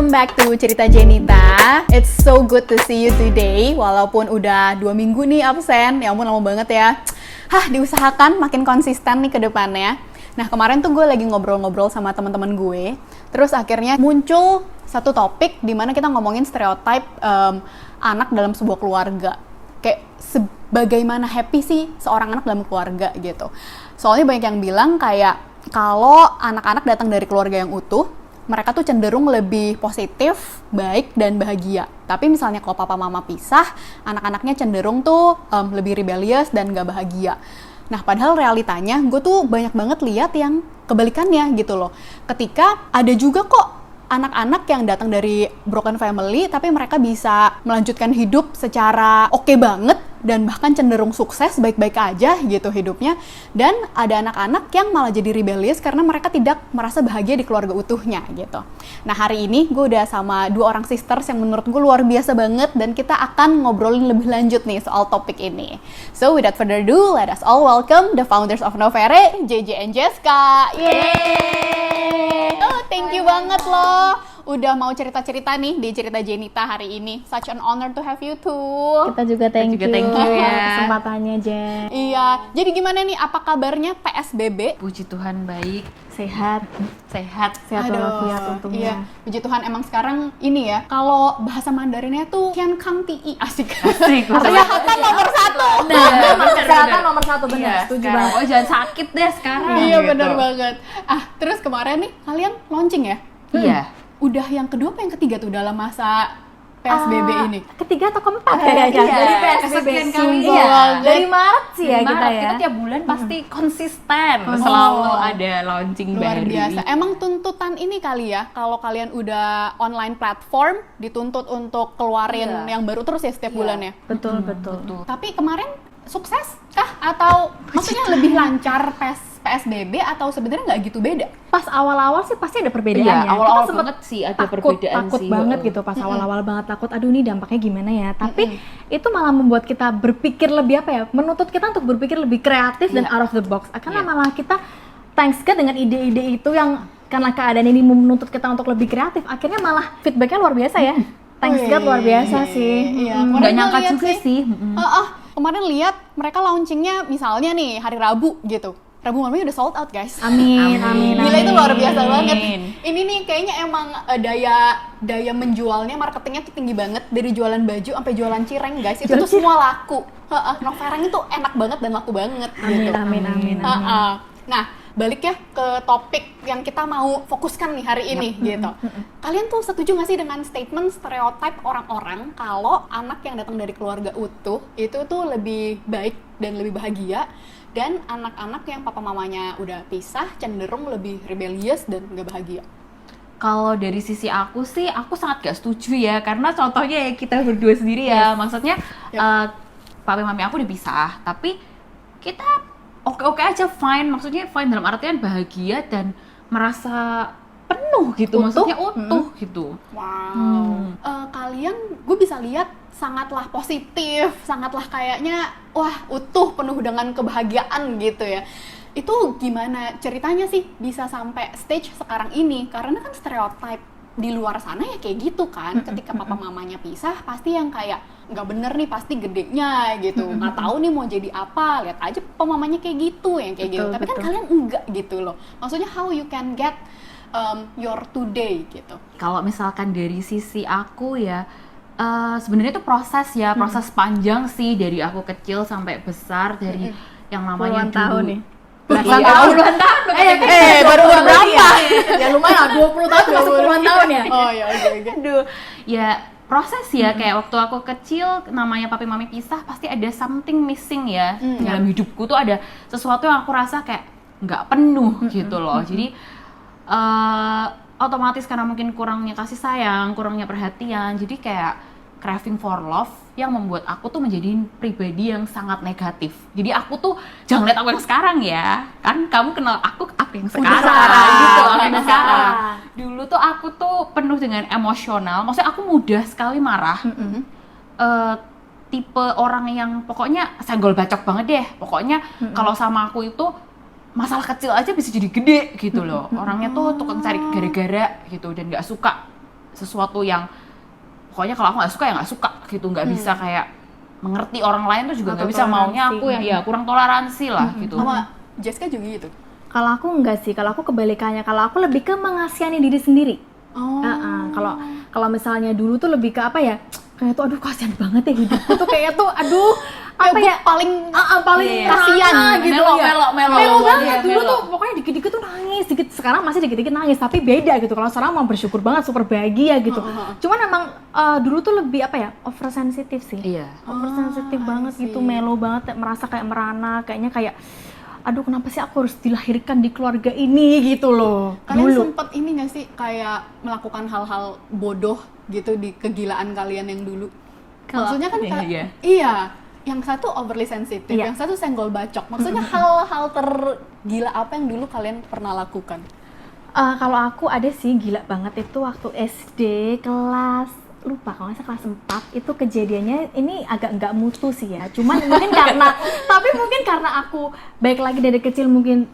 welcome back to Cerita Jenita. It's so good to see you today. Walaupun udah 2 minggu nih absen, ya ampun lama banget ya. Diusahakan makin konsisten nih ke depannya. Nah, kemarin tuh gue lagi ngobrol-ngobrol sama teman-teman gue. Terus akhirnya muncul satu topik di mana kita ngomongin stereotype anak dalam sebuah keluarga. Kayak sebagaimana happy sih seorang anak dalam keluarga gitu. Soalnya banyak yang bilang kayak kalau anak-anak datang dari keluarga yang utuh, mereka tuh cenderung lebih positif, baik, dan bahagia. Tapi misalnya kalau papa mama pisah, anak-anaknya cenderung tuh lebih rebellious dan gak bahagia. Nah, padahal realitanya gue tuh banyak banget lihat yang kebalikannya gitu loh. Ketika ada juga kok anak-anak yang datang dari broken family, tapi mereka bisa melanjutkan hidup secara oke banget, dan bahkan cenderung sukses, baik-baik aja gitu hidupnya. Dan ada anak-anak yang malah jadi rebellious karena mereka tidak merasa bahagia di keluarga utuhnya gitu. Nah, hari ini gue udah sama 2 orang sisters yang menurut gue luar biasa banget, dan kita akan ngobrolin lebih lanjut nih soal topik ini. So without further ado, let us all welcome the founders of Novere, JJ and Jessica. Yeay! Oh, thank you banget loh udah mau cerita-cerita nih di Cerita Jenita hari ini. Such an honor to have you too. Kita juga thank you ya kesempatannya, Jen. Iya, jadi gimana nih, apa kabarnya PSBB? Puji Tuhan baik, Sehat walafiat untungnya. Iya, puji Tuhan emang sekarang ini ya, kalau bahasa Mandarinnya tuh Kian Kang Ti, asik. Kesehatan nomor 1. Kesehatan nomor 1, benar. Iya, Setuju sekarang. banget. Oh, jangan sakit deh sekarang. Iya, gitu. benar banget. Terus kemarin nih kalian launching ya? Iya. Udah yang kedua apa yang ketiga tuh dalam masa PSBB ini? Ketiga atau keempat kayaknya dari PSBB. kesekian kali. Iya. Iya. Dari Maret sih ya Di kita Maret, ya. kita tiap bulan pasti konsisten. Selalu ada launching Luar baru. biasa. Emang tuntutan ini kali ya, kalau kalian udah online platform, dituntut untuk keluarin yang baru terus ya setiap bulannya. Betul. Tapi kemarin sukses kah? Atau maksudnya lebih lancar PSBB atau sebenarnya nggak gitu beda? Pas awal-awal sih pasti ada perbedaannya. Iya, awal-awal Kita sempet banget sih ada perbedaan takut sih. banget gitu pas awal-awal banget takut. Aduh, ini dampaknya gimana ya? Tapi itu malah membuat kita berpikir lebih apa ya? Menuntut kita untuk berpikir lebih kreatif dan out of the box. Karena malah kita thanks God dengan ide-ide itu yang karena keadaan ini menuntut kita untuk lebih kreatif. Akhirnya malah feedbacknya luar biasa ya. Thanks God luar biasa sih. Iya, Nggak nyangka juga sih. Kemarin lihat mereka launchingnya misalnya nih hari Rabu gitu. Rabu malamnya udah sold out, guys. Amin. Gila, itu luar biasa banget. Ini nih kayaknya emang daya menjualnya, marketingnya tuh tinggi banget. Dari jualan baju sampai jualan cireng, guys. Itu tuh semua laku. Noverang itu enak banget dan laku banget gitu. Amin. Nah, balik ya ke topik yang kita mau fokuskan nih hari ini gitu. Kalian tuh setuju gak sih dengan statement stereotype orang-orang kalau anak yang datang dari keluarga utuh itu tuh lebih baik dan lebih bahagia, dan anak-anak yang papa mamanya udah pisah cenderung lebih rebellious dan gak bahagia? Kalau dari sisi aku sih, aku sangat gak setuju ya. Karena contohnya ya kita berdua sendiri ya. Maksudnya papi mami aku udah pisah, tapi kita oke-oke aja, fine. Maksudnya fine dalam artian bahagia dan merasa penuh gitu. Maksudnya utuh gitu. Wow. Kalian, gue bisa lihat sangatlah positif, sangatlah kayaknya wah utuh, penuh dengan kebahagiaan gitu ya. Itu gimana ceritanya sih bisa sampai stage sekarang ini? Karena kan stereotype di luar sana ya kayak gitu kan. Ketika papa mamanya pisah pasti yang kayak nggak bener nih, pasti gedenya gitu, nggak tahu nih mau jadi apa, lihat aja papa mamanya kayak gitu, yang kayak gitu. Tapi kan kalian enggak gitu loh. Maksudnya how you can get your today gitu. Kalau misalkan dari sisi aku ya, sebenarnya itu proses panjang sih, dari aku kecil sampai besar, dari yang namanya Puluhan tahun nih. Puluhan tahun. Baru berapa? Ya lumayan lah, 20 tahun masuk puluhan tahun ya. Oh ya, oke. Aduh, ya proses ya, kayak waktu aku kecil namanya papi mami pisah pasti ada something missing ya. Dalam hidupku tuh ada sesuatu yang aku rasa kayak nggak penuh gitu loh. Jadi otomatis karena mungkin kurangnya kasih sayang, kurangnya perhatian, jadi kayak craving for love yang membuat aku tuh menjadi pribadi yang sangat negatif. Jadi aku tuh, jangan lihat aku yang sekarang ya, kan kamu kenal aku yang sekarang gitu, aku yang sekarang. Dulu tuh aku tuh penuh dengan emosional, maksudnya aku mudah sekali marah. Tipe orang yang pokoknya senggol bacok banget deh, pokoknya kalau sama aku itu masalah kecil aja bisa jadi gede gitu loh. Orangnya tuh tukang cari gara-gara gitu dan nggak suka sesuatu yang pokoknya kalau aku nggak suka ya nggak suka gitu, nggak bisa kayak mengerti orang lain tuh juga nggak bisa, maunya aku yang ya kurang toleransi lah gitu. Sama Jessica juga gitu? Kalau aku enggak sih, kalau aku kebalikannya, kalau aku lebih ke mengasihani diri sendiri. Kalau misalnya dulu tuh lebih ke apa ya, kayak tuh aduh kasihan banget ya hidupku tuh, kayak tuh aduh apa ya, paling paling kasihan gitu melo, ya. melo Banget dulu melo. tuh pokoknya dikit-dikit tuh nangis, sekarang masih dikit-dikit nangis, tapi beda gitu. Kalau sekarang mau bersyukur banget, super bahagia gitu. Cuman emang dulu tuh lebih apa ya, oversensitif sih. Iya. Oversensitif banget gitu, melo banget, merasa kayak merana, kayaknya kayak aduh kenapa sih aku harus dilahirkan di keluarga ini gitu loh. Kalian Dulu. sempet ini nggak sih kayak melakukan hal-hal bodoh gitu di kegilaan kalian yang dulu? Maksudnya kan iya, yang satu overly sensitif, yang satu senggol bacok. Maksudnya hal-hal tergila apa yang dulu kalian pernah lakukan? Kalau aku ada sih gila banget itu waktu SD kelas, lupa kalau nggak salah kelas 4 itu kejadiannya ini agak nggak mutu sih ya, cuman mungkin karena aku baik lagi dari kecil mungkin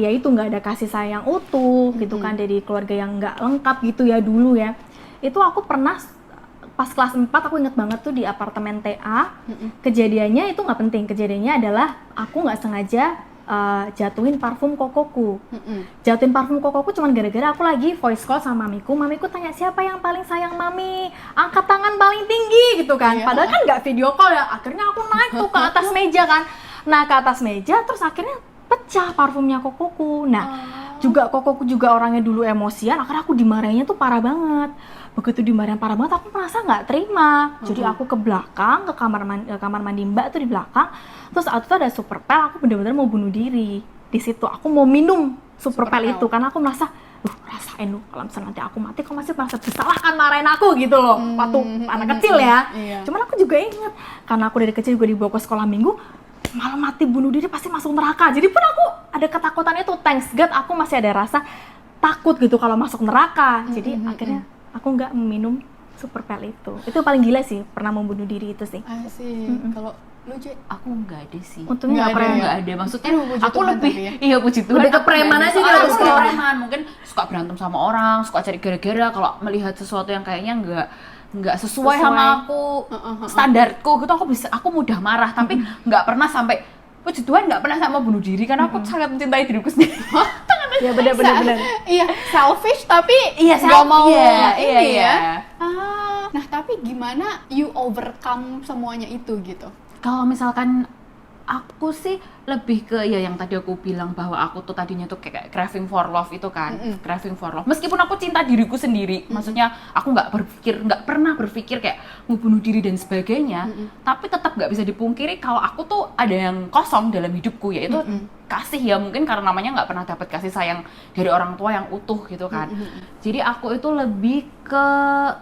ya itu nggak ada kasih sayang utuh gitu kan, dari keluarga yang nggak lengkap gitu ya dulu ya. Itu aku pernah pas kelas 4 aku inget banget tuh di apartemen TA. Kejadiannya itu nggak penting, kejadiannya adalah aku nggak sengaja jatuhin parfum kokoku. Jatuhin parfum kokoku cuman gara-gara aku lagi voice call sama mamiku tanya siapa yang paling sayang mami, angkat tangan paling tinggi gitu kan. Padahal kan nggak video call ya, akhirnya aku naik tuh ke atas meja kan. Nah ke atas meja terus akhirnya pecah parfumnya kokoku. Nah juga kokoku juga orangnya dulu emosian, akhirnya aku dimarahinnya tuh parah banget. Begitu dimarahin parah banget, aku merasa nggak terima. Jadi aku ke belakang, ke kamar mandi mbak tuh di belakang. Terus saat itu ada Superpel, aku bener-bener mau bunuh diri. Di situ aku mau minum Superpel itu, karena aku merasa, rasain lu kalau misalnya nanti aku mati, kok masih merasa bersalah kan marahin aku gitu loh. Waktu anak kecil ya. Cuman aku juga inget, karena aku dari kecil juga dibawa ke sekolah minggu, malah mati bunuh diri pasti masuk neraka. Jadi pun aku ada ketakutan itu, thanks God aku masih ada rasa takut gitu kalau masuk neraka. Jadi akhirnya aku nggak minum Superpel itu. Itu paling gila sih, pernah membunuh diri itu sih. Kalau lu J? Aku nggak ada sih. Untungnya nggak pernah. Nggak ada. Maksudnya puji aku Tuhan lebih tapi ya. iya puji Tuhan. Lebih ke aku preman nggak ada. aja dia Soalnya harus aku kayak preman. Mungkin suka berantem sama orang, suka cari gara-gara kalau melihat sesuatu yang kayaknya nggak sesuai sama aku standarku gitu, aku mudah marah, tapi nggak pernah sampai puji Tuhan nggak pernah sama bunuh diri karena aku sangat mencintai diriku sendiri. Ya benar-benar. Iya, selfish tapi nggak mau ini ya. Nah tapi gimana you overcome semuanya itu gitu? Kalau misalkan aku sih lebih ke ya yang tadi aku bilang bahwa aku tuh tadinya tuh kayak craving for love itu kan, craving for love. Meskipun aku cinta diriku sendiri, maksudnya aku nggak pernah berpikir kayak mau bunuh diri dan sebagainya, tapi tetap nggak bisa dipungkiri kalau aku tuh ada yang kosong dalam hidupku, yaitu kasih ya, mungkin karena namanya nggak pernah dapat kasih sayang dari orang tua yang utuh gitu kan. Jadi aku itu lebih ke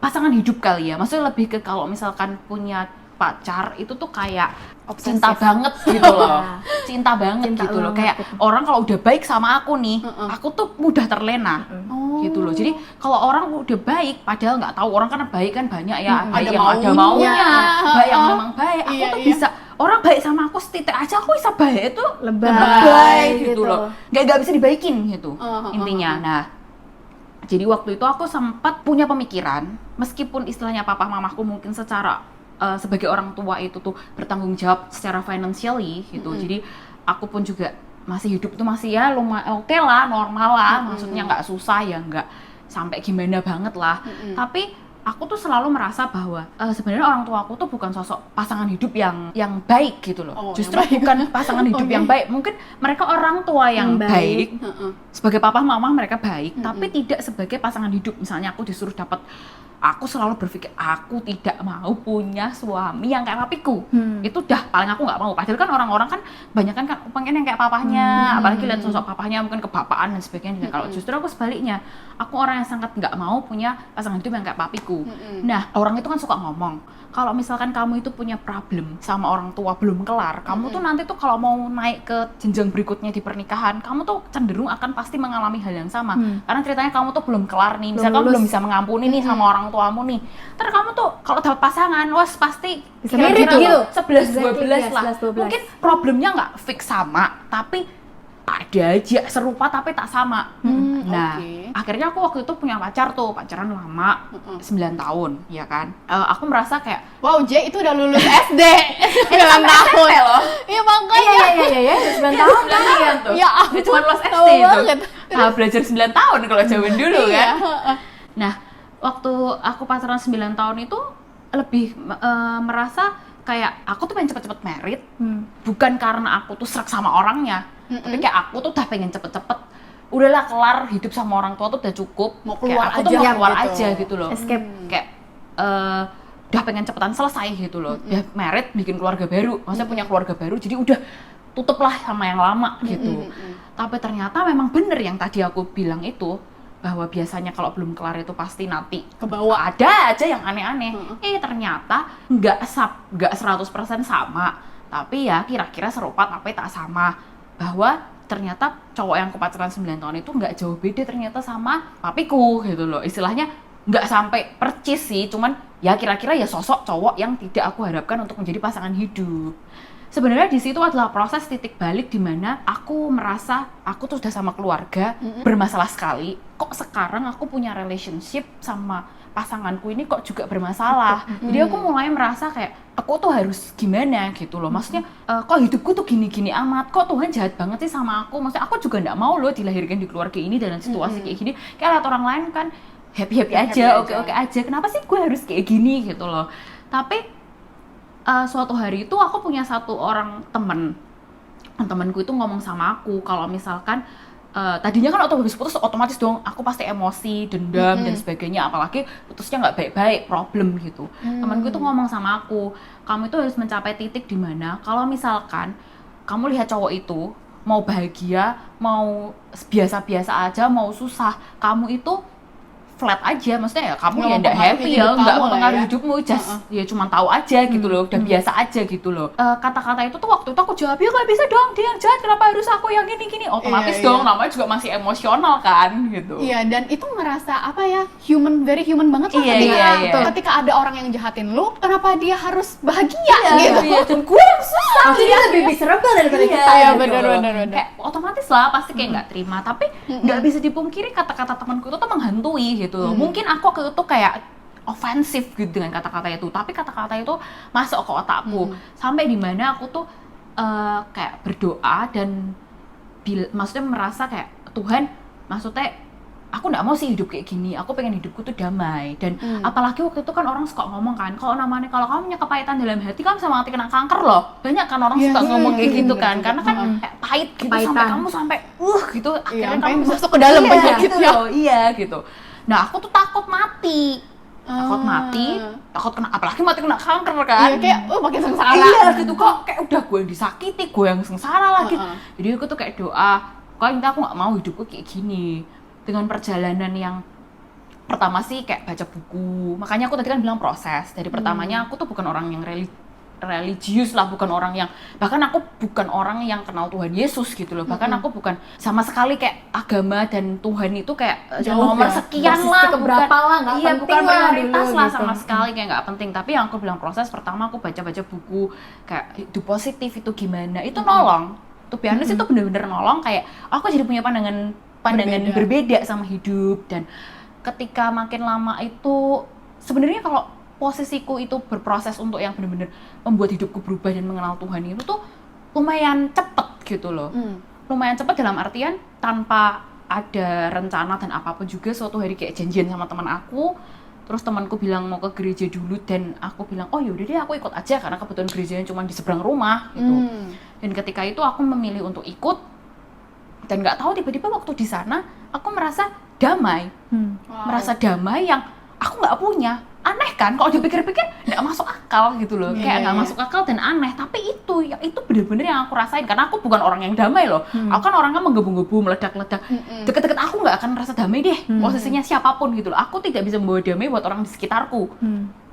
pasangan hidup kali ya, maksudnya lebih ke kalau misalkan punya pacar itu tuh kayak cinta banget gitu loh. Cinta banget gitu loh. Kayak orang kalau udah baik sama aku nih, aku tuh mudah terlena. Gitu loh. Jadi kalau orang udah baik, padahal nggak tahu, orang kan baik kan banyak ya, baik yang ada maunya, baik yang memang baik. Aku tuh bisa, orang baik sama aku setitik aja aku bisa baik itu lebay gitu loh. Nggak bisa dibaikin gitu intinya. Nah, jadi waktu itu aku sempat punya pemikiran, meskipun istilahnya papa mamaku mungkin secara sebagai orang tua itu tuh bertanggung jawab secara financially gitu. Jadi aku pun juga masih hidup tuh masih ya lumayan oke lah, normal lah. Maksudnya nggak susah ya, nggak sampai gimana banget lah. Tapi aku tuh selalu merasa bahwa sebenarnya orang tua aku tuh bukan sosok pasangan hidup yang baik gitu loh. Justru bukan pasangan hidup yang baik. Mungkin mereka orang tua yang baik. Sebagai papa mama mereka baik, tapi tidak sebagai pasangan hidup. Misalnya aku disuruh dapat, aku selalu berpikir aku tidak mau punya suami yang kayak papiku. Itu dah paling aku nggak mau. Padahal kan orang-orang kan banyak kan pengen yang kayak papahnya, apalagi lihat sosok papahnya mungkin kebapaan dan sebagainya. Kalau justru aku sebaliknya, aku orang yang sangat nggak mau punya pasangan hidup yang kayak papiku. Nah, orang itu kan suka ngomong, kalau misalkan kamu itu punya problem sama orang tua belum kelar, kamu tuh nanti tuh kalau mau naik ke jenjang berikutnya di pernikahan, kamu tuh cenderung akan pasti mengalami hal yang sama. Karena ceritanya kamu tuh belum kelar nih, misalnya kamu belum bisa mengampuni nih sama orang tuamu nih. Terus kamu tuh kalau dapat pasangan, was pasti bisa mirip gitu. 11-12 lah. 11-12. Mungkin problemnya nggak fix sama, tapi ada aja serupa tapi tak sama. Nah, oke. akhirnya aku waktu itu punya pacar tuh, pacaran lama, 9 tahun, ya kan. Aku merasa kayak, Wow, J itu udah lulus SD 9 tahun loh. Iya makanya. Iya, 9 tahun. 9 tahun tuh. Ya Dia cuma lulus tahu SD itu. banget. Tahap belajar 9 tahun kalau zaman dulu Iya, kan. Nah, waktu aku pacaran 9 tahun itu lebih merasa kayak aku tuh pengen cepet-cepet married, bukan karena aku tuh serak sama orangnya, tapi kayak aku tuh udah pengen cepet-cepet udahlah kelar hidup sama orang tua tuh udah cukup, Mau keluar kayak aku tuh aja mau keluar gitu. aja gitu loh, Escape. kayak udah pengen cepetan selesai gitu loh, udah married bikin keluarga baru, maksudnya punya keluarga baru, jadi udah tutuplah sama yang lama gitu. Tapi ternyata memang bener yang tadi aku bilang itu, bahwa biasanya kalau belum kelar itu pasti nanti Kebawa. ada aja yang aneh-aneh. Ternyata nggak 100% sama, tapi ya kira-kira serupa tapi tak sama. Bahwa ternyata cowok yang kepacaran 9 tahun itu nggak jauh beda ternyata sama papiku gitu loh. Istilahnya nggak sampai percis sih, cuman ya kira-kira ya sosok cowok yang tidak aku harapkan untuk menjadi pasangan hidup. Sebenarnya di situ adalah proses titik balik di mana aku merasa aku tuh sudah sama keluarga, bermasalah sekali. Kok sekarang aku punya relationship sama pasanganku ini kok juga bermasalah. Jadi aku mulai merasa kayak aku tuh harus gimana gitu loh. Maksudnya kok hidupku tuh gini-gini amat. Kok Tuhan jahat banget sih sama aku. Maksudnya aku juga nggak mau loh dilahirkan di keluarga ini dalam situasi kayak gini. Kayak lihat orang lain kan happy-happy aja, oke-oke aja. Kenapa sih gue harus kayak gini gitu loh. Tapi suatu hari itu aku punya satu orang temanku itu ngomong sama aku kalau misalkan tadinya kan habis putus otomatis dong aku pasti emosi, dendam dan sebagainya, apalagi putusnya nggak baik-baik, problem gitu. Temanku itu ngomong sama aku, kamu itu harus mencapai titik di mana kalau misalkan kamu lihat cowok itu mau bahagia, mau biasa-biasa aja, mau susah, kamu itu flat aja, maksudnya ya kamu Nggak ya nggak mempengaruhi happy hidup ya, nggak kamu lah mempengaruhi ya. hidupmu, just ya cuma tahu aja gitu loh, udah biasa aja gitu loh. Kata-kata itu tuh waktu itu aku jawab, ya nggak bisa dong, dia yang jahat, kenapa harus aku yang gini-gini? Otomatis Iya, dong, iya. namanya juga masih emosional kan gitu. Iya, dan itu ngerasa apa ya, very human banget lah Iya, ketika, iya. ketika ada orang yang jahatin lu, kenapa dia harus bahagia gitu. Iya, dan gue yang susah. Pasti dia lebih miserable daripada kita. Iya, gitu bener, loh. bener. Kayak otomatis lah pasti kayak nggak terima, tapi nggak bisa dipungkiri kata-kata temanku itu tuh menghantui gitu loh. Mungkin aku waktu itu kayak ofensif gitu dengan kata-kata itu, tapi kata-kata itu masuk ke otakku sampai di mana aku tuh kayak berdoa dan maksudnya merasa kayak Tuhan, maksudnya aku nggak mau sih hidup kayak gini, aku pengen hidupku tuh damai. Dan apalagi waktu itu kan orang suka ngomong kan, kalau kamu punya kepahitan dalam hati, kamu sama mati kena kanker loh. Banyak kan orang Iya, suka ngomong kayak gitu bener kan, juga. karena kan kayak pahit gitu Kepahitan. sampai kamu sampai gitu, akhirnya sampai kamu masuk ke dalam iya, penyakitnya. gitu loh, iya gitu. Nah aku tuh takut mati, takut kena, apalagi mati kena kanker kan. Iya, kayak makin sengsara. Iya gitu, kok kayak udah gue yang disakiti, gue yang sengsara lagi. Jadi aku tuh kayak doa, kok intinya aku nggak mau hidupku kayak gini. Dengan perjalanan yang pertama sih kayak baca buku, makanya aku tadi kan bilang proses. Dari pertamanya aku tuh bukan orang yang religius lah, bukan orang yang, bahkan aku bukan orang yang kenal Tuhan Yesus gitu loh. Bahkan aku bukan sama sekali kayak agama dan Tuhan itu kayak Jauh nomor ya. sekian Posisi lah, keberapa lah, nggak iya, penting bukan lah prioritas dulu lah gitu. sama sekali, kayak nggak penting. Tapi yang aku bilang proses, pertama aku baca-baca buku kayak hidup positif itu gimana, itu nolong. Tuh biasanya itu bener-bener nolong, kayak aku jadi punya pandangan berbeda sama hidup. Dan ketika makin lama itu sebenarnya kalau posisiku itu berproses untuk yang benar-benar membuat hidupku berubah dan mengenal Tuhan itu tuh lumayan cepet gitu loh. Lumayan cepet dalam artian tanpa ada rencana dan apapun juga. Suatu hari kayak janjian sama teman aku, terus temanku bilang mau ke gereja dulu, dan aku bilang oh yaudah deh aku ikut aja karena kebetulan gerejanya cuma di seberang rumah gitu. Dan ketika itu aku memilih untuk ikut, dan nggak tahu tiba-tiba waktu di sana aku merasa damai, merasa damai yang aku nggak punya. Aneh kan kalau dipikir-pikir, nggak masuk akal gitu loh. Kayak nggak masuk akal dan aneh, tapi itu bener-bener yang aku rasain karena aku bukan orang yang damai loh. Aku kan orangnya menggebu-gebu, meledak-ledak. Deket-deket aku nggak akan merasa damai deh, posisinya siapapun gitu loh. Aku tidak bisa membawa damai buat orang di sekitarku.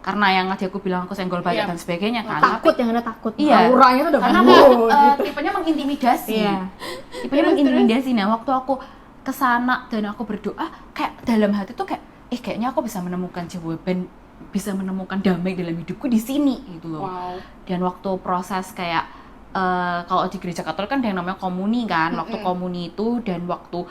Karena yang tadi aku bilang aku senggol banyak dan sebagainya kan. Takut, yang ada takut. Iya. Auranya tuh udah karena gitu. tipenya mengintimidasi. Iya. Tipenya mengintimidasi. Nah, waktu aku kesana dan aku berdoa, kayak dalam hati tuh kayak kayaknya aku bisa menemukan jawaban, bisa menemukan damai dalam hidupku di sini gitu loh. Dan waktu proses kayak kalau di gereja Katolik kan ada yang namanya komuni kan, waktu komuni itu dan waktu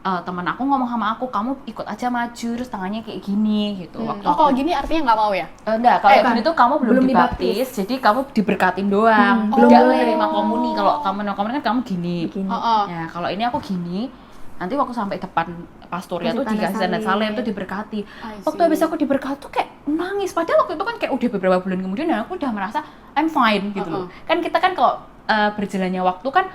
teman aku ngomong sama aku, kamu ikut aja maju terus tangannya kayak gini gitu. Waktu Oh, kalau gini artinya nggak mau ya? enggak, kalau kan, gini tuh kamu belum belum dibaptis, jadi kamu diberkatin doang, belum nggak boleh. menerima komuni. Kalau kamu menerima komuni kan kamu gini. Begini. Oh. Ya, kalau ini aku gini, nanti waktu sampai depan pastoria tuh Kasih tanda dikasih tanda salib. salib tuh diberkati. I Waktu see. habis aku diberkati tuh kayak nangis. Padahal waktu itu kan kayak udah beberapa bulan kemudian dan aku udah merasa I'm fine gitu loh. Kan kita kan kalau berjalannya waktu kan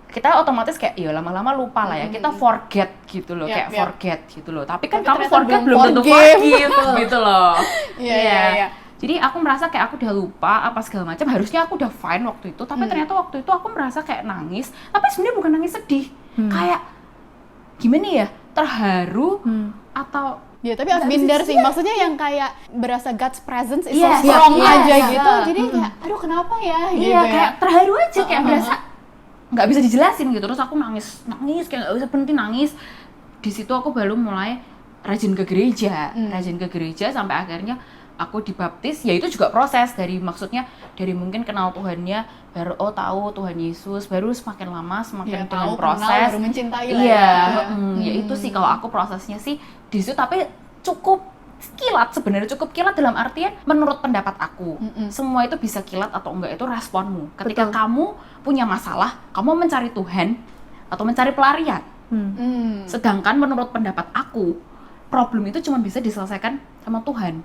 kita otomatis kayak ya lama-lama lupa lah ya, kita forget gitu loh, Yap, kayak yap. forget gitu loh. Tapi kan Tapi kamu ternyata forget belum belum tentu forgive. forgive gitu loh. Iya. Jadi aku merasa kayak aku udah lupa apa segala macam. Harusnya aku udah fine waktu itu, tapi ternyata waktu itu aku merasa kayak nangis. Tapi sebenarnya bukan nangis sedih, kayak gimana ya, terharu atau Ya, tapi I've been there sih. Maksudnya yang kayak berasa God's presence is Yes, so strong yes, aja yes. gitu. Jadi kayak, aduh kenapa ya? Gitu iya ya. kayak terharu aja, kayak berasa nggak bisa dijelasin gitu. Terus aku nangis kayak nggak bisa berhenti nangis. Di situ aku baru mulai rajin ke gereja sampai akhirnya aku dibaptis. Ya itu juga proses dari, maksudnya dari mungkin kenal Tuhannya baru tahu Tuhan Yesus, baru semakin lama semakin Ya, dengan tahu, proses kenal, baru mencintai lah iya ya. ya itu sih kalau aku prosesnya sih di situ. Tapi cukup kilat sebenarnya, cukup kilat dalam artian menurut pendapat aku. Semua itu bisa kilat atau enggak itu responmu. Ketika Betul. kamu punya masalah, kamu mencari Tuhan atau mencari pelarian. Sedangkan menurut pendapat aku, problem itu cuma bisa diselesaikan sama Tuhan.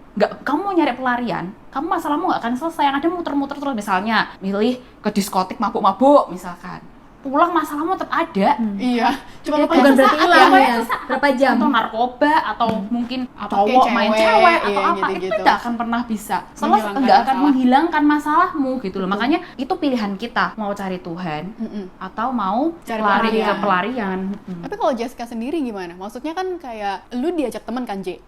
Nggak, kamu mau nyari pelarian, kamu masalahmu nggak akan selesai. Yang ada muter-muter terus. Misalnya milih ke diskotik mabuk-mabuk misalkan, pulang masalahmu tetap ada. Iya. Cuma lupa Bukan berarti sesaat hilang ya. ya, berapa jam. Atau narkoba atau mungkin Atau cowok kayak main cewek, cewek atau iya, apa, itu gitu-gitu. nggak akan pernah bisa Menghilangkan nggak akan masalah. menghilangkan masalahmu gitu loh. Makanya itu pilihan kita, mau cari Tuhan atau mau Cari lari pelarian. ke pelarian. Tapi kalau Jessica sendiri gimana? Maksudnya kan kayak lu diajak teman kan, J?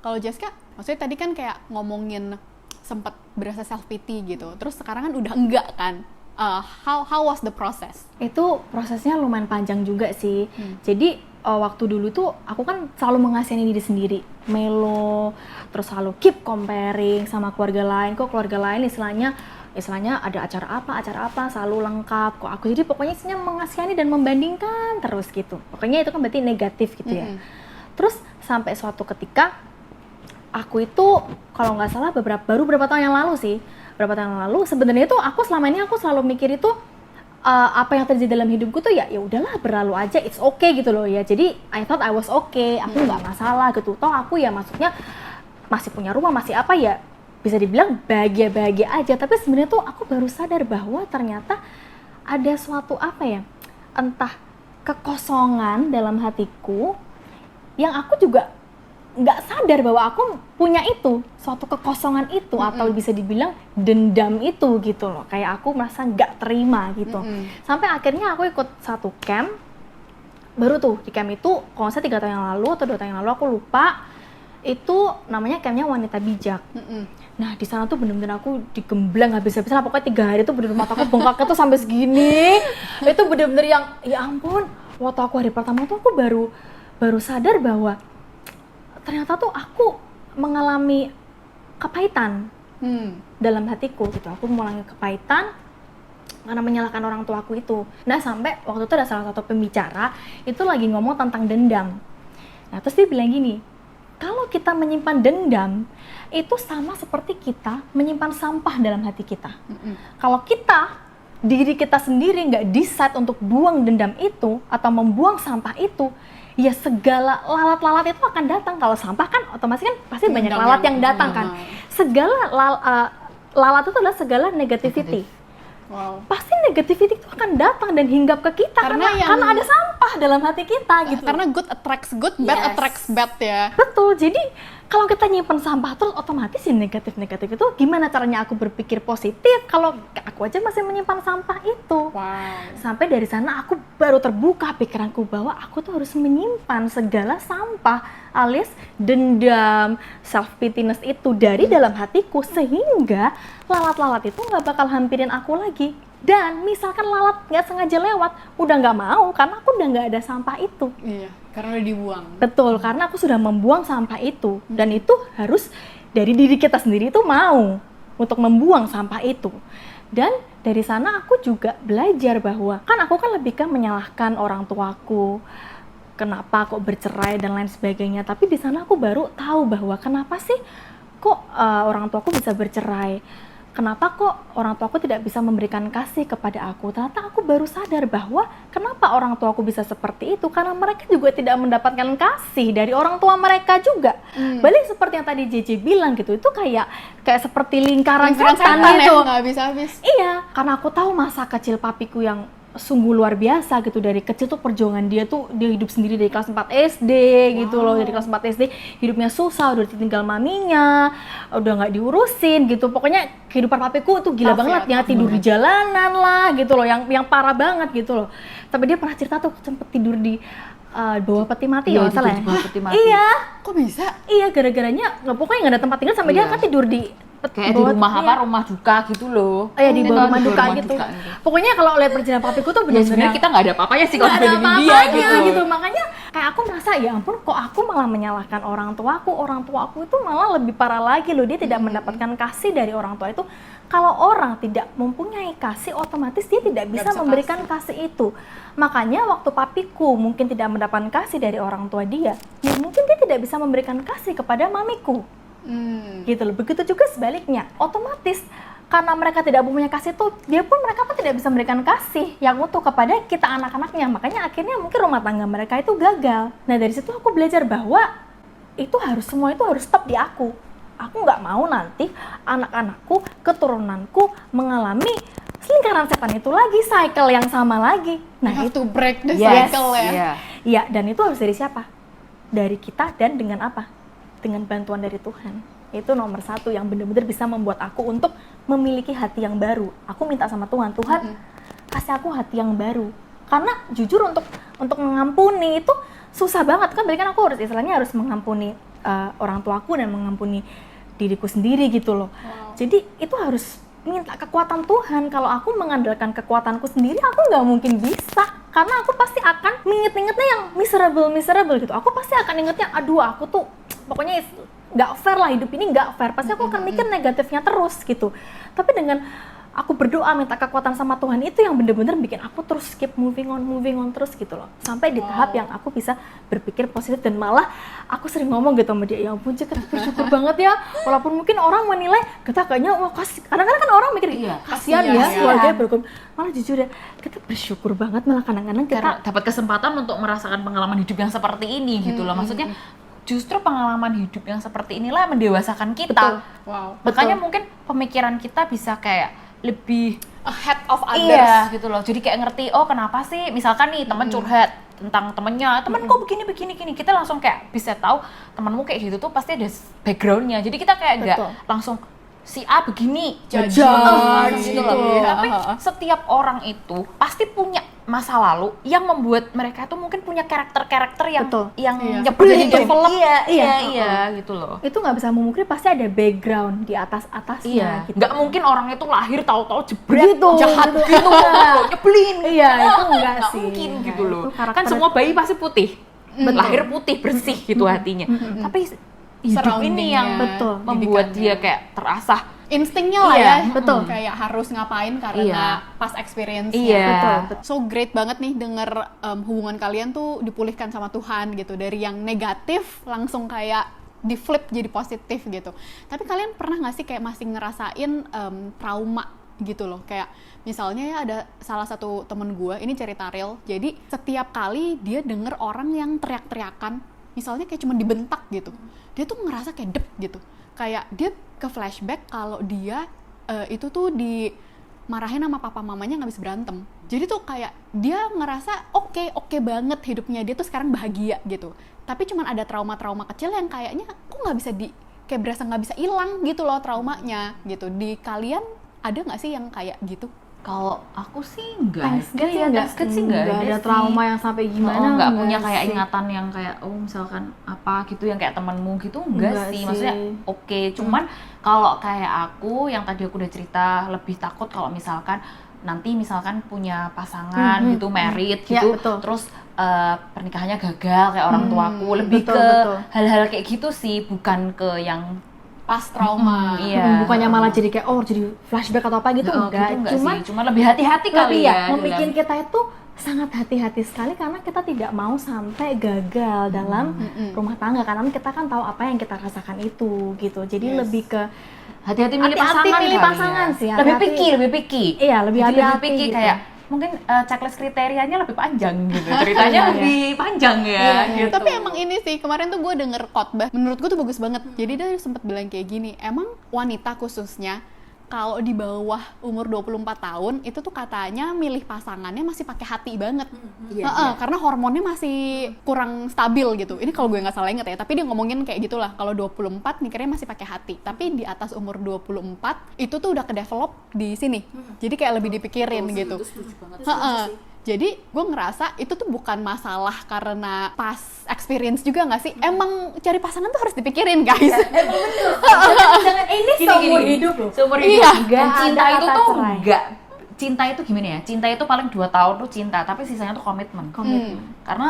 Kalau Jessica, maksudnya tadi kan kayak ngomongin sempat berasa self pity gitu. Terus sekarang kan udah enggak kan? How was the process? Itu prosesnya lumayan panjang juga sih. Jadi waktu dulu tuh aku kan selalu mengasihani diri sendiri, melo, terus selalu keep comparing sama keluarga lain. Kok keluarga lain istilahnya ada acara apa selalu lengkap. Kok aku jadi pokoknya isinya mengasihani dan membandingkan terus gitu. Pokoknya itu kan berarti negatif gitu ya. Terus sampai suatu ketika aku itu kalau nggak salah baru beberapa tahun yang lalu sih. Beberapa tahun yang lalu sebenarnya itu aku selama ini aku selalu mikir itu apa yang terjadi dalam hidupku tuh ya udahlah berlalu aja, it's okay gitu loh ya. Jadi I thought I was okay, aku nggak masalah gitu. Toh aku ya maksudnya masih punya rumah, masih apa ya, bisa dibilang bahagia-bahagia aja. Tapi sebenarnya tuh aku baru sadar bahwa ternyata ada suatu apa ya, entah kekosongan dalam hatiku yang aku juga nggak sadar bahwa aku punya itu, suatu kekosongan itu, atau bisa dibilang dendam itu gitu loh. Kayak aku merasa nggak terima gitu. Sampai akhirnya aku ikut satu camp, baru tuh di camp itu, kalau nggak salah 3 tahun yang lalu atau 2 tahun yang lalu aku lupa, itu namanya campnya Wanita Bijak. Nah di sana tuh bener-bener aku digemblang habis-habisan, pokoknya 3 hari tuh bener-bener mataku bengkaknya tuh sampai segini. Itu bener-bener yang, ya ampun, waktu aku hari pertama tuh aku baru sadar bahwa ternyata tuh aku mengalami kepahitan dalam hatiku gitu. Aku mengalami kepahitan karena menyalahkan orang tuaku itu. Nah sampai waktu itu ada salah satu pembicara itu lagi ngomong tentang dendam. Nah terus dia bilang gini, kalau kita menyimpan dendam itu sama seperti kita menyimpan sampah dalam hati kita. Kalau diri kita sendiri nggak decide untuk buang dendam itu atau membuang sampah itu, ya segala lalat-lalat itu akan datang. Kalau sampah kan otomatis kan pasti banyak lalat yang datang kan. Segala lalat itu adalah segala negativity. Wow. Pasti negativity itu akan datang dan hinggap ke kita karena ada sampah dalam hati kita gitu. Karena good attracts good, bad attracts bad ya. Betul. Jadi kalau kita nyimpen sampah terus otomatis ya negatif-negatif itu gimana caranya aku berpikir positif kalau aku aja masih menyimpan sampah itu. Wow. Sampai dari sana aku baru terbuka pikiranku bahwa aku tuh harus menyimpan segala sampah alias dendam, self-pityness itu dari dalam hatiku sehingga lalat-lalat itu nggak bakal hampirin aku lagi. Dan misalkan lalat nggak sengaja lewat, udah nggak mau karena aku udah nggak ada sampah itu. Iya, karena udah dibuang. Betul, karena aku sudah membuang sampah itu. Dan itu harus dari diri kita sendiri itu mau untuk membuang sampah itu. Dan dari sana aku juga belajar bahwa kan aku kan lebih kan menyalahkan orang tuaku, kenapa kok bercerai dan lain sebagainya. Tapi di sana aku baru tahu bahwa kenapa sih kok orang tuaku bisa bercerai, kenapa kok orang tuaku tidak bisa memberikan kasih kepada aku. Ternyata aku baru sadar bahwa kenapa orang tuaku bisa seperti itu, karena mereka juga tidak mendapatkan kasih dari orang tua mereka juga. Balik seperti yang tadi JJ bilang gitu, itu kayak seperti lingkaran setan gitu. Nggak habis-habis. Iya, karena aku tahu masa kecil papiku yang sungguh luar biasa gitu. Dari kecil tuh perjuangan dia hidup sendiri dari kelas 4 SD gitu loh. Dari kelas 4 SD hidupnya susah, udah ditinggal maminya, udah nggak diurusin gitu. Pokoknya kehidupan papiku tuh gila banget ya, tidur di jalanan lah gitu loh, yang parah banget gitu loh. Tapi dia pernah cerita tuh sempet tidur di bawah peti mati ya, salah ya? Iya. Kok bisa? Iya, gara-garanya pokoknya nggak ada tempat tinggal sampai dia kan tidur di kayak di rumah rumah duka gitu loh. Oh ya, di bawah rumah duka gitu. Pokoknya kalau lihat perjalanan papiku tuh benar-benar kita nggak ada apa-apanya sih kalau nggak ada dibandingin dia apa-apanya gitu. Makanya kayak aku merasa ya ampun, kok aku malah menyalahkan orang tuaku itu malah lebih parah lagi loh. Dia tidak mendapatkan kasih dari orang tua itu. Kalau orang tidak mempunyai kasih, otomatis dia tidak bisa memberikan kasih itu. Makanya waktu papiku mungkin tidak mendapatkan kasih dari orang tua dia, ya mungkin dia tidak bisa memberikan kasih kepada mamiku. Gitu loh. Begitu juga sebaliknya, otomatis karena mereka tidak mempunyai kasih tuh, mereka pun tidak bisa memberikan kasih yang utuh kepada kita anak-anaknya. Makanya akhirnya mungkin rumah tangga mereka itu gagal. Nah dari situ aku belajar bahwa semua itu harus stop di aku. Aku nggak mau nanti anak-anakku, keturunanku mengalami lingkaran setan itu lagi, cycle yang sama lagi. Nah itu break the cycle ya. Iya, dan itu harus dari siapa? Dari kita, dan dengan apa? Dengan bantuan dari Tuhan. Itu nomor satu yang benar-benar bisa membuat aku untuk memiliki hati yang baru. Aku minta sama Tuhan, kasih aku hati yang baru. Karena jujur untuk mengampuni itu susah banget kan. Berarti kan aku harus mengampuni orang tuaku dan mengampuni diriku sendiri gitu loh. Jadi itu harus minta kekuatan Tuhan. Kalau aku mengandalkan kekuatanku sendiri, aku nggak mungkin bisa. Karena aku pasti akan inget-ingetnya yang miserable gitu. Aku pasti akan ingetnya, aduh aku tuh pokoknya nggak fair lah, hidup ini nggak fair. Pasti aku akan mikir negatifnya terus gitu. Tapi dengan aku berdoa minta kekuatan sama Tuhan, itu yang bener-bener bikin aku terus keep moving on terus gitu loh. Sampai di tahap yang aku bisa berpikir positif, dan malah aku sering ngomong gitu sama dia, ya ampun Cik, kita bersyukur banget ya. Walaupun mungkin orang menilai kita kayaknya wah kadang-kadang kan orang mikir kasihan ya keluarganya berhukum. Malah jujur ya, kita bersyukur banget malah kadang-kadang kita dapat kesempatan untuk merasakan pengalaman hidup yang seperti ini gitu loh. Maksudnya justru pengalaman hidup yang seperti inilah mendewasakan kita. Betul. Makanya mungkin pemikiran kita bisa kayak lebih ahead of others. Iya gitu loh. Jadi kayak ngerti, oh kenapa sih misalkan nih teman curhat tentang temennya, temen kok begini, kita langsung kayak bisa tahu temanmu kayak gitu tuh pasti ada backgroundnya. Jadi kita kayak nggak langsung si A begini, judge gitu loh. Tapi setiap orang itu pasti punya masa lalu yang membuat mereka tuh mungkin punya karakter-karakter yang nyebelin itu. Iya gitu loh. Itu nggak bisa memungkiri, pasti ada background di atasnya. Iya. Gitu. Nggak mungkin orang itu lahir tahu-tahu jebret gitu, jahat gitu, nyebelin. Iya, itu enggak sih. Mungkin Nah, gitu loh. itu Kan semua bayi pasti putih. Lahir putih, bersih gitu hatinya. Tapi hidup ini yang membuat dia kayak terasah instingnya lah ya, betul. Kayak harus ngapain karena pas experience-nya. Iya. Betul. So great banget nih denger hubungan kalian tuh dipulihkan sama Tuhan gitu, dari yang negatif langsung kayak di flip jadi positif gitu. Tapi kalian pernah nggak sih kayak masih ngerasain trauma gitu loh? Kayak misalnya ya ada salah satu temen gue, ini cerita real. Jadi setiap kali dia denger orang yang teriak-teriakan, misalnya kayak cuma dibentak gitu, dia tuh ngerasa kayak dep gitu. Kayak dia ke flashback kalau dia itu tuh dimarahin sama papa mamanya nggak bisa berantem. Jadi tuh kayak dia ngerasa oke banget hidupnya, dia tuh sekarang bahagia gitu. Tapi cuman ada trauma-trauma kecil yang kayaknya kok nggak bisa kayak berasa nggak bisa hilang gitu loh traumanya gitu. Di kalian ada nggak sih yang kayak gitu? Kalau aku sih enggak sih enggak ada trauma yang sampai gimana. Enggak punya kayak ingatan yang kayak misalkan apa gitu yang kayak temanmu gitu enggak sih. Maksudnya oke. Cuman kalau kayak aku yang tadi aku udah cerita, lebih takut kalau misalkan nanti misalkan punya pasangan gitu, married gitu, terus pernikahannya gagal kayak orang tuaku. Lebih ke hal-hal kayak gitu sih, bukan ke yang pas trauma. Iya. Bukannya malah jadi kayak jadi flashback atau apa gitu, enggak. Cuma lebih hati-hati kali ya. Membuat kita itu sangat hati-hati sekali karena kita tidak mau sampai gagal dalam rumah tangga, karena kita kan tahu apa yang kita rasakan itu gitu. Jadi lebih ke hati-hati milih hati-hati pasangan milih kali pasangan ya. sih, Lebih hati-hati. picky. Iya, lebih Jadi hati-hati picky gitu. kayak mungkin checklist kriterianya lebih panjang gitu. Ceritanya lebih panjang ya gitu. Tapi emang ini sih, kemarin tuh gue denger khotbah, menurut gue tuh bagus banget. Jadi dia sempet bilang kayak gini, emang wanita khususnya kalau di bawah umur 24 tahun itu tuh katanya milih pasangannya masih pakai hati banget. Karena hormonnya masih kurang stabil gitu. Ini kalau gue nggak salah inget ya, tapi dia ngomongin kayak gitulah. Kalau 24 mikirnya masih pakai hati, tapi di atas umur 24 itu tuh udah ke-develop di sini. Jadi kayak lebih dipikirin gitu. Jadi gue ngerasa itu tuh bukan masalah karena pas experience juga nggak sih? Emang cari pasangan tuh harus dipikirin, guys. Jangan ini seumur hidup loh. Seumur hidup. Iya. Dan cinta ada itu kata tuh cerai. enggak. Cinta itu gimana ya? Cinta itu paling 2 tahun tuh cinta, tapi sisanya tuh komitmen. Karena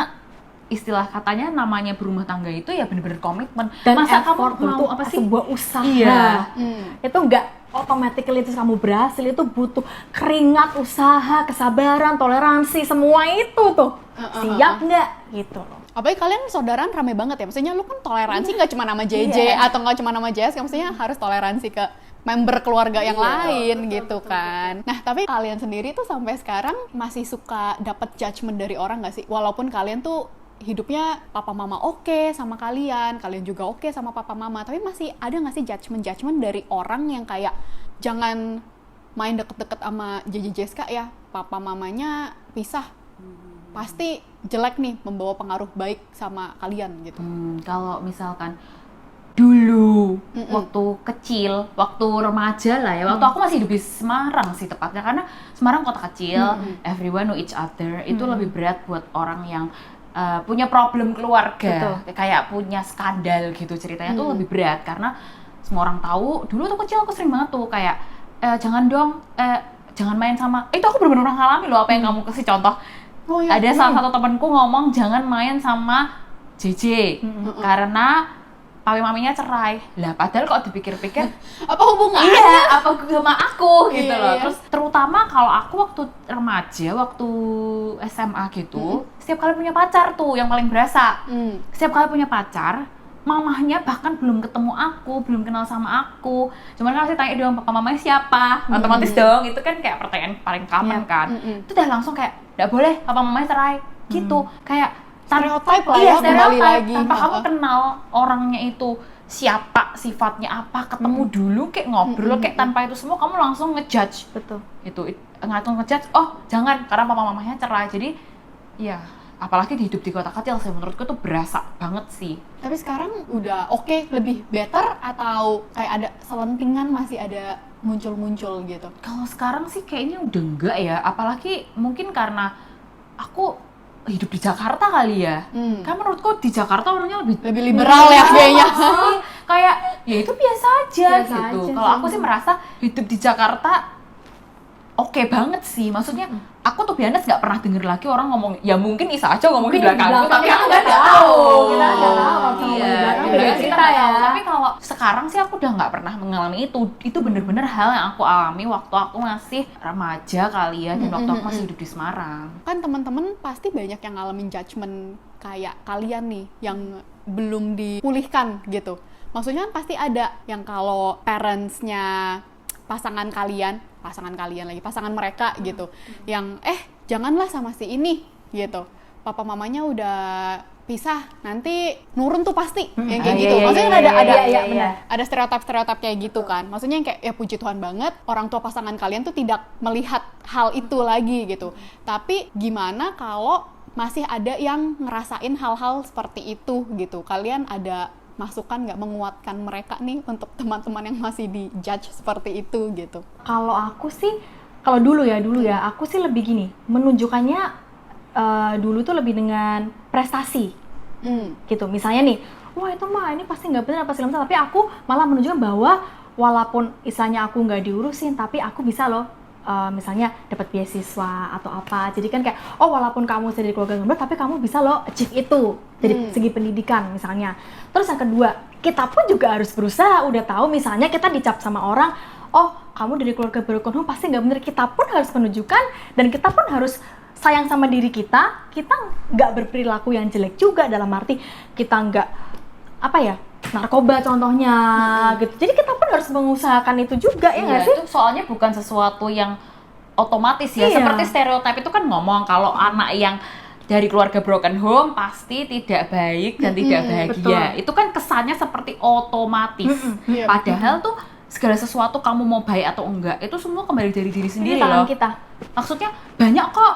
istilah katanya namanya berumah tangga itu ya bener-bener komitmen. Dan masa effort kamu mau itu apa sih? sebuah usaha. Iya. Itu enggak automatically itu kamu berhasil, itu butuh keringat, usaha, kesabaran, toleransi, semua itu tuh. Siap nggak? Gitu loh. Apalagi kalian saudaraan rame banget ya, maksudnya lu kan toleransi nggak cuma nama JJ atau nggak cuma nama JS, maksudnya harus toleransi ke member keluarga yang lain gitu kan. Nah tapi kalian sendiri tuh sampai sekarang masih suka dapat judgement dari orang nggak sih? Walaupun kalian tuh hidupnya papa mama oke sama kalian juga oke sama papa mama, tapi masih ada nggak sih judgement dari orang yang kayak jangan main deket-deket sama JJ Jeska ya, papa mamanya pisah, pasti jelek nih, membawa pengaruh baik sama kalian gitu. Kalau misalkan dulu waktu kecil, waktu remaja lah ya, waktu aku masih hidup di Semarang sih tepatnya, karena Semarang kota kecil, everyone know each other, itu lebih berat buat orang yang punya problem keluarga. Kayak punya skandal gitu ceritanya tuh lebih berat, karena semua orang tahu. Dulu tuh kecil aku sering banget tuh kayak jangan dong, jangan main sama, itu aku bener-bener ngalami loh apa yang kamu kasih contoh. Ada salah satu temanku ngomong jangan main sama JJ karena papi maminya cerai. Lah padahal kok dipikir-pikir Apa hubungannya? iya, apa sama aku gitu loh. Iya. Terus terutama kalau aku waktu remaja, waktu SMA gitu, setiap kali punya pacar tuh yang paling berasa. Setiap kali punya pacar, mamahnya bahkan belum ketemu aku, belum kenal sama aku. Cuman kan masih tanya dong papa mamanya siapa? Otomatis dong, itu kan kayak pertanyaan paling common kan. Itu udah langsung kayak enggak boleh papa mamanya cerai gitu. Kayak Stereotype lah iya, ya, kembali stereotype. lagi. Tanpa kamu kenal orangnya itu siapa, sifatnya apa, ketemu dulu kayak ngobrol kayak tanpa itu semua kamu langsung ngejudge. Betul. Langsung ngejudge, oh jangan karena papa mamanya cerai. Jadi ya apalagi hidup di kota kecil sih menurutku tuh berasa banget sih. Tapi sekarang udah oke, lebih better atau kayak ada selentingan masih ada muncul-muncul gitu? Kalau sekarang sih kayaknya udah enggak ya, apalagi mungkin karena aku hidup di Jakarta kali ya. Kan menurutku di Jakarta orangnya lebih liberal ya kayaknya. sih. Kayak ya itu biasa aja Biasa gitu. aja Kalau sih. aku sih merasa hidup di Jakarta oke banget sih. Maksudnya aku tuh biasa nggak pernah denger lagi orang ngomong, ya mungkin bisa aja ngomong di belakangku, tapi aku nggak tahu. Kita nggak tahu kalau ngomong di Iya, belakang di beda belakang cerita kita nggak ya. tahu. Tapi kalau sekarang sih aku udah nggak pernah mengalami itu. Itu bener-bener hal yang aku alami waktu aku masih remaja kali ya, dan waktu aku masih hidup di Semarang. Kan teman-teman pasti banyak yang ngalamin judgement kayak kalian nih yang belum dipulihkan gitu. Maksudnya kan pasti ada yang kalau parentsnya pasangan mereka gitu, yang janganlah sama si ini gitu, papa mamanya udah pisah, nanti nurun tuh pasti yang kayak gitu. Maksudnya ada stereotip kayak gitu kan. Maksudnya yang kayak ya puji Tuhan banget orang tua pasangan kalian tuh tidak melihat hal itu lagi gitu. Tapi gimana kalau masih ada yang ngerasain hal-hal seperti itu gitu? Kalian ada masukan nggak menguatkan mereka nih untuk teman-teman yang masih di-judge seperti itu gitu? Kalau aku sih, kalau dulu ya, aku sih lebih gini, menunjukkannya dulu tuh lebih dengan prestasi, gitu. Misalnya nih, wah itu mah ini pasti nggak benar apa segala macam, tapi aku malah menunjukkan bahwa walaupun istilahnya aku nggak diurusin, tapi aku bisa loh misalnya dapat beasiswa atau apa. Jadi kan kayak, oh walaupun kamu dari keluarga gembel, tapi kamu bisa loh achieve itu dari segi pendidikan misalnya. Terus yang kedua, kita pun juga harus berusaha. Udah tahu misalnya kita dicap sama orang, oh kamu dari keluarga broken home pasti nggak bener. Kita pun harus menunjukkan dan kita pun harus sayang sama diri kita nggak berperilaku yang jelek juga, dalam arti kita nggak narkoba contohnya gitu. Jadi kita pun harus mengusahakan itu juga, ya nggak sih? Itu soalnya bukan sesuatu yang otomatis ya. Seperti stereotip itu kan ngomong kalau anak yang dari keluarga broken home pasti tidak baik dan tidak bahagia. Betul. Itu kan kesannya seperti otomatis. Padahal tuh segala sesuatu kamu mau baik atau enggak, itu semua kembali dari diri sendiri Tangan loh. kita. Maksudnya banyak kok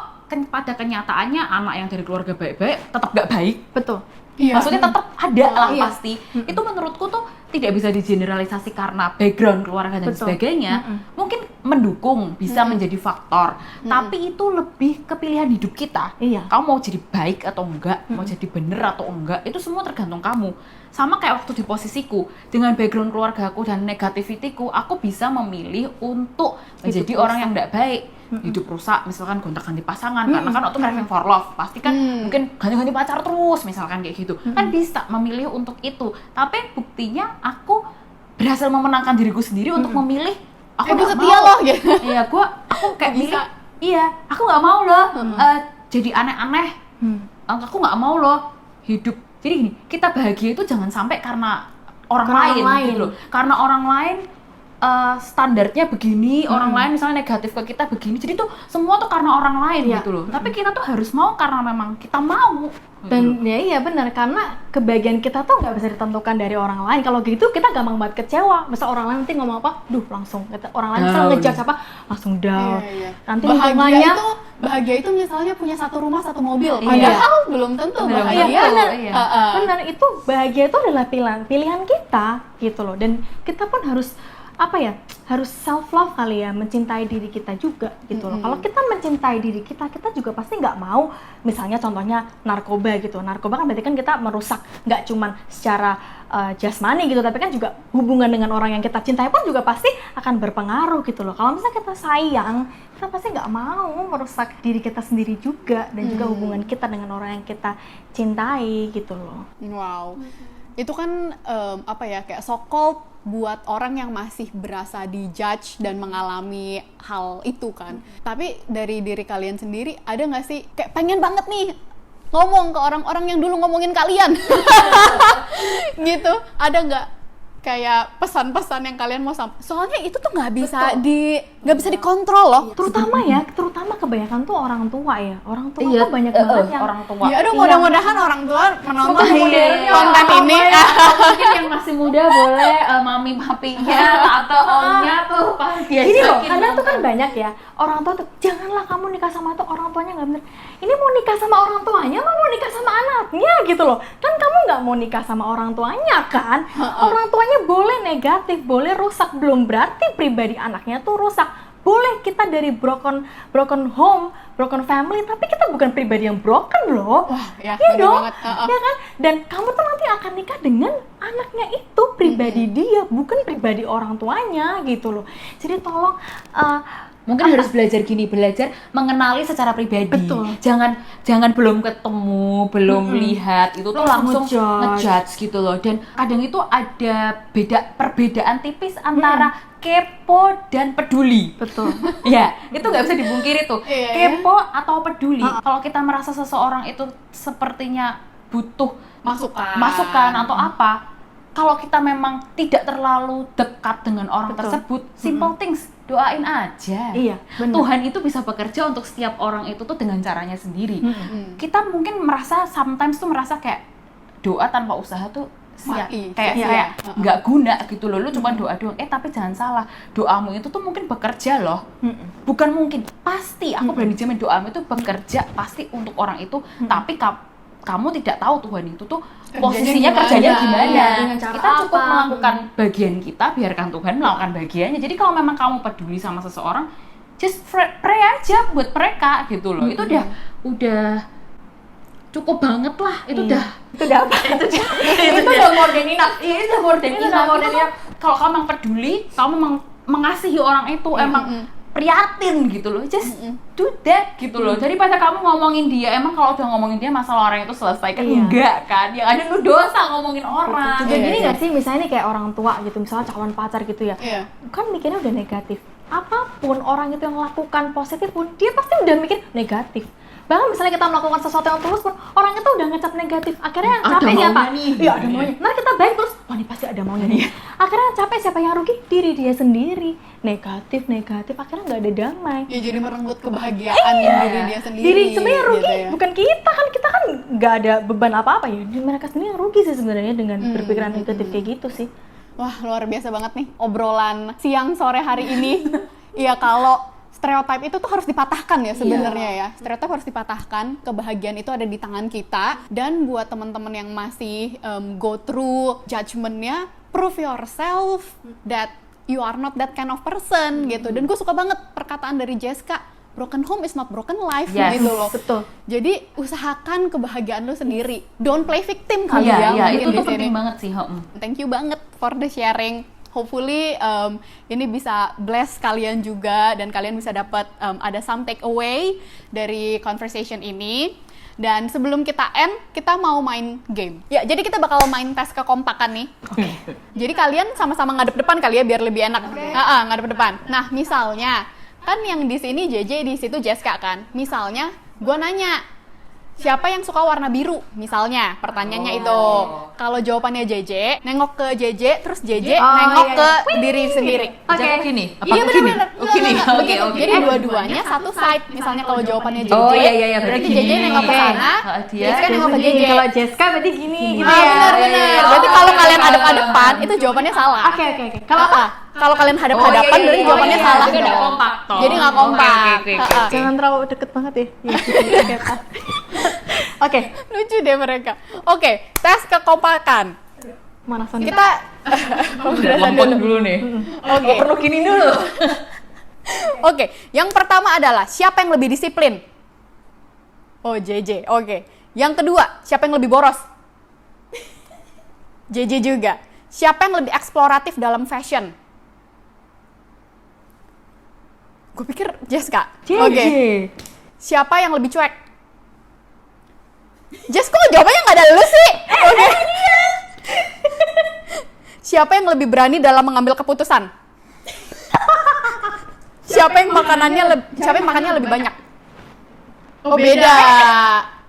pada kenyataannya anak yang dari keluarga baik-baik tetap nggak baik. Betul. Iya. Maksudnya tetap ada lah Iya. pasti. Itu menurutku tuh tidak bisa digeneralisasi karena background keluarga dan Betul. sebagainya. Mungkin mendukung bisa menjadi faktor, tapi itu lebih ke pilihan hidup kita. Iya. Kamu mau jadi baik atau enggak, mau jadi bener atau enggak, itu semua tergantung kamu. Sama kayak waktu di posisiku, dengan background keluargaku dan negativity-ku, aku bisa memilih untuk menjadi orang yang enggak baik. Hidup rusak, misalkan gonta-ganti pasangan, karena kan waktu craving for love, pasti kan mungkin ganti-ganti pacar terus, misalkan kayak gitu. Kan bisa memilih untuk itu, tapi buktinya aku berhasil memenangkan diriku sendiri untuk memilih aku Gue nggak setia mau. loh gitu. Iya, aku kayak Bisa. milih, iya, aku nggak mau loh jadi aneh-aneh. Aku nggak mau loh hidup. Jadi gini, kita bahagia itu jangan sampai karena orang Karena lain, orang lain. gitu loh. Karena orang lain standarnya begini, orang lain misalnya negatif ke kita begini. Jadi tuh semua tuh karena orang lain Iya. gitu loh. Tapi kita tuh harus mau karena memang kita mau. Dan ya iya benar, karena kebahagiaan kita tuh nggak bisa ditentukan dari orang lain. Kalau gitu kita gampang banget kecewa. Misal orang lain nanti ngomong apa, langsung orang lain misal Down. ngejudge apa, langsung down. Iya. Nanti bahagia lingkungannya bahagia itu misalnya punya satu rumah satu mobil. Iya. Padahal belum tentu Belum bahagia. tentu, benar, iya. benar, itu bahagia itu adalah pilihan kita gitu loh. Dan kita pun harus harus self love kali ya, mencintai diri kita juga gitu loh. Kalau kita mencintai diri kita juga pasti nggak mau, misalnya contohnya narkoba gitu. Narkoba kan berarti kan kita merusak nggak cuman secara jasmani gitu, tapi kan juga hubungan dengan orang yang kita cintai pun juga pasti akan berpengaruh gitu loh. Kalau misalnya kita sayang, kita pasti nggak mau merusak diri kita sendiri juga, dan juga hubungan kita dengan orang yang kita cintai gitu loh. Wow. Itu kan kayak so-called buat orang yang masih berasa dijudge dan mengalami hal itu kan. Tapi dari diri kalian sendiri ada nggak sih kayak pengen banget nih ngomong ke orang-orang yang dulu ngomongin kalian gitu? Ada nggak kayak pesan-pesan yang kalian mau sampaikan? Soalnya itu tuh nggak bisa dikontrol loh. Terutama kebanyakan tuh orang tua ya. Orang tua Iya, tuh banyak banget yang orang tua. Ya aduh, mudah-mudahan orang tua menonton Modernnya konten orang ini. apa ya? Mungkin yang masih muda boleh mami papinya atau omnya tuh pas dia Gini loh, kadang tuh kan banyak ya orang tua tuh, janganlah kamu nikah sama tuh orang tuanya nggak bener. Ini mau nikah sama orang tuanya, mau nikah sama anaknya gitu loh. Kan kamu nggak mau nikah sama orang tuanya kan? Orang tuanya boleh negatif, boleh rusak, belum berarti pribadi anaknya tuh rusak. Boleh kita dari broken home, broken family, tapi kita bukan pribadi yang broken loh. Wah, ya, Iya bener dong, banget. ya kan? Dan kamu tuh nanti akan nikah dengan anaknya itu, pribadi dia, bukan pribadi orang tuanya gitu loh. Jadi tolong mungkin harus belajar mengenali secara pribadi. Betul. Jangan belum ketemu, belum lihat itu tuh langsung Ngejudge. ngejudge gitu loh. Dan kadang itu ada perbedaan tipis antara kepo dan peduli. betul. Ya, itu nggak bisa dipungkiri tuh. Iya, iya. Kepo atau peduli. Kalau kita merasa seseorang itu sepertinya butuh masukan atau apa, kalau kita memang tidak terlalu dekat dengan orang Betul. tersebut, simple things, doain aja. Iya, benar. Tuhan itu bisa bekerja untuk setiap orang itu tuh dengan caranya sendiri. Kita mungkin sometimes merasa kayak doa tanpa usaha tuh kayak nggak guna gitu loh. Lu cuma doa doang. Tapi jangan salah, doamu itu tuh mungkin bekerja loh. Bukan mungkin, pasti. Aku berani jamin doamu itu bekerja pasti untuk orang itu. Tapi kamu tidak tahu Tuhan itu tuh posisinya kerjanya gimana. Iya, dengan cara Kita cukup apa. melakukan bagian kita, biarkan Tuhan melakukan bagiannya. Jadi kalau memang kamu peduli sama seseorang, just pray aja buat mereka gitu loh. Itu udah cukup banget lah. Itu udah apa? itu udah more than enough. Iya, itu udah more than enough. Kalau kamu memang peduli, kamu memang mengasihi orang itu, emang prihatin gitu loh, just do that gitu loh. Daripada kamu ngomongin dia, emang kalau udah ngomongin dia masalah orang itu selesai kan? Enggak kan, yang ada lu dosa ngomongin orang. Jadi gini nggak sih, misalnya nih kayak orang tua gitu, misalnya calon pacar gitu ya, Iya. kan mikirnya udah negatif. Apapun orang itu yang lakukan positif pun, dia pasti udah mikir negatif. Bahkan misalnya kita melakukan sesuatu yang tulus pun, orang itu udah ngecap negatif. Akhirnya yang Ada capek siapa? maunya nih. Iya, ada maunya. Nah kita baik terus, wah ini pasti ada maunya nih. Akhirnya yang capek siapa, yang rugi? Diri dia sendiri. Negatif, akhirnya nggak ada damai. Ya jadi merenggut kebahagiaan diri dia sendiri. Diri sebenarnya yang rugi, gitu ya. bukan kita kan nggak ada beban apa-apa ya. Mereka sendiri yang rugi sih sebenarnya dengan berpikiran negatif kayak gitu sih. Wah, luar biasa banget nih obrolan siang sore hari ini. Iya, kalau stereotip itu tuh harus dipatahkan ya sebenarnya ya. Stereotip harus dipatahkan, kebahagiaan itu ada di tangan kita. Dan buat teman-teman yang masih go through judgment-nya, prove yourself that you are not that kind of person gitu. Dan gue suka banget perkataan dari Jessica, broken home is not broken life gitu loh. Betul. Jadi usahakan kebahagiaan lo sendiri. Don't play victim kali ya. Iya, mungkin itu di tuh sini. penting banget sih. Thank you banget for the sharing. Hopefully ini bisa bless kalian juga dan kalian bisa dapat ada some take away dari conversation ini. Dan sebelum kita end, kita mau main game. Ya, jadi kita bakal main tes kekompakan nih. Jadi kalian sama-sama ngadep depan kali ya biar lebih enak. Ngadep depan. Nah, misalnya kan yang di sini JJ, di situ Jessica kan. Misalnya gue nanya, siapa yang suka warna biru? Misalnya, pertanyaannya itu. Kalau jawabannya JJ, nengok ke JJ, terus JJ nengok ke diri sendiri. Oke, gini. Iya benar-benar. Oh, gini. Oke. Jadi dua-duanya satu side. Misalnya kalau jawabannya JJ, Oh, iya, berarti gini. JJ nengok ke sana, Dia Jessica nengok ke Jadi JJ. kalau Jessica berarti gini gitu Iya ya. benar-benar. Berarti kalau kalian hadap-hadapan, itu jawabannya salah. Oke. Kalau apa? Kalau kalian hadap-hadapan, berarti jawabannya salah. Jadi nggak dong. kompak toh. Jadi nggak kompak. Oke. Jangan terlalu deket banget ya. Oke, Lucu deh mereka. Oke, tes kekompakan. mana Sony? Kita Lempot dulu nih. Oke. Perlu gini dulu. Oke, yang pertama adalah siapa yang lebih disiplin? Oh, JJ. Oke. Yang kedua, siapa yang lebih boros? JJ juga. Siapa yang lebih eksploratif dalam fashion? Gue pikir Jessica. JJ. Oke. Siapa yang lebih cuek? Jess, kok jawabannya nggak ada lu sih? Oke. Siapa yang lebih berani dalam mengambil keputusan? Siapa yang makannya lebih banyak? Oh, beda.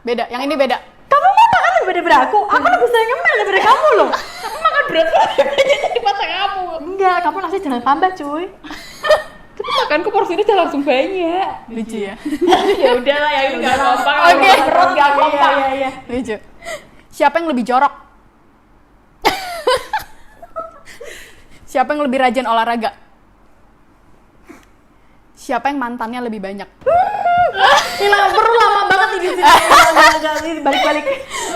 Beda. Yang ini beda. Kamu mah makan lebih daripada aku. Aku lebih sering ngemil daripada kamu loh. Kamu makan berat jadi mata kamu. Enggak, kamu nasi jangan tambah cuy. Tapi makanku porsinya udah langsung banyak. Lucu ya. Ya udahlah, ya ini nggak kompak. Oke. Perut nggak kompak. Iya. Lucu. Siapa yang lebih jorok? Siapa yang lebih rajin olahraga? Siapa yang mantannya lebih banyak? Ini perlu lama banget di sini. Enggak, balik-balik.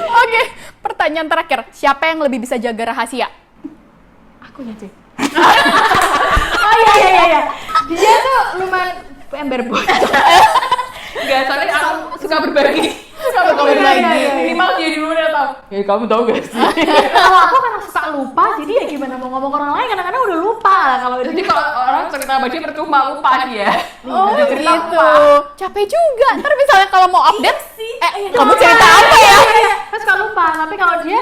Oke, pertanyaan terakhir. Siapa yang lebih bisa jaga rahasia? Aku ya, cuy. Oh iya. Dia tuh lumayan ember bocor. Enggak, soalnya aku suka berbagi. Suka berbagi. Minimal dia dulu udah tau. Ya kamu tau gak sih? Kalau aku kan suka lupa, jadi ya gimana mau ngomong ke orang lain, kadang-kadang udah lupa lah kalau Jadi kalau orang cerita sama dia percuma lupa dia. Oh Ada cerita gitu. apa? Capek juga. Ntar misalnya kalau mau update, Iya kamu cerita apa ya? Kan suka lupa, tapi kalau dia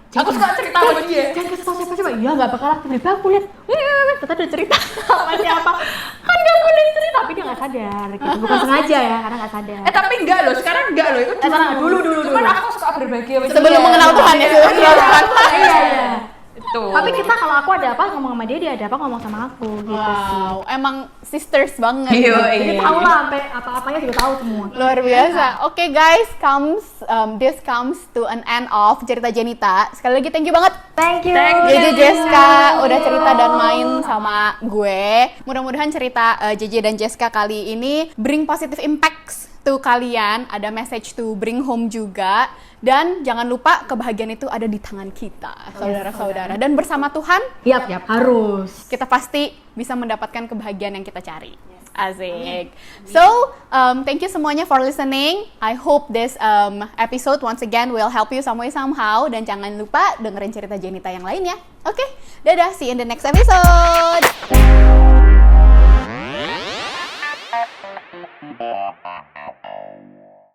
Aku suka cerita sama dia. jangan kasih tau siapa-siapa. Iya nggak bakalan tiba-tiba aku lihat, ternyata udah cerita sama siapa. Kan dia aku udah cerita, tapi dia nggak sadar. Gitu. Bukan sengaja ya, karena nggak sadar. Tapi enggak loh, sekarang enggak loh. Itu Dulu. Cuman aku suka berbagi sama dia. Sebelum mengenal Tuhan ya. Sebelum mengenal Tuhan. Iya. Itu. Tapi kita kalau aku ada apa ngomong sama dia ada apa ngomong sama aku gitu sih. Wow, emang sisters banget. Iya, Jadi tahu lah sampai apa-apanya juga tahu semua. Luar biasa. Oke guys, this comes to an end of cerita Jenita. Sekali lagi thank you banget. Thank you. JJ Jessica udah cerita dan main sama gue. Mudah-mudahan cerita JJ dan Jessica kali ini bring positive impacts to kalian. Ada message to bring home juga. Dan jangan lupa kebahagiaan itu ada di tangan kita, saudara-saudara. Dan bersama Tuhan, Yap, harus. kita pasti bisa mendapatkan kebahagiaan yang kita cari. Asik. So, thank you semuanya for listening. I hope this episode once again will help you some way somehow. Dan jangan lupa dengerin cerita Jenita yang lain ya. Oke, dadah. See you in the next episode.